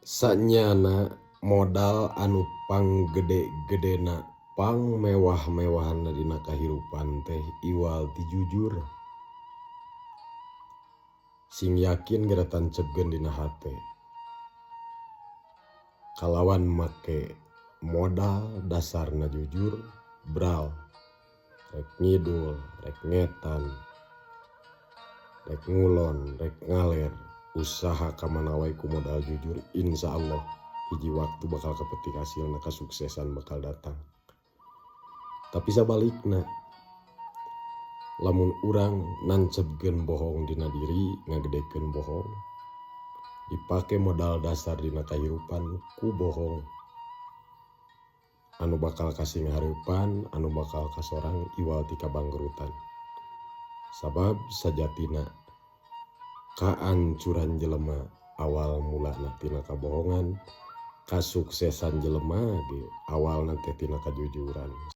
Sanyana modal anu panggede-gedena pang mewah-mewahna dina kahirupan teh iwal ti jujur. Sing yakin gara tancapkeun dina hate. Kalawan make modal dasarna jujur, bral rek ngidul, rek ngetan, rek ngulon, rek ngaler, usaha kamana wae ku modal jujur, insya Allah hiji waktu bakal kepetik hasilna, kesuksesan bakal datang. Tapi sabalikna, lamun urang nancepkeun bohong dina diri, ngagedekeun bohong, dipake modal dasar dina kahirupan ku bohong, anu bakal kasih ngahareupan, anu bakal kasorang iwal ti kabangkrutan. Sabab sajatina kaancuran jelema awal mulana tina kabohongan, kasuksesan jelema ge awalna teh tina kajujuran.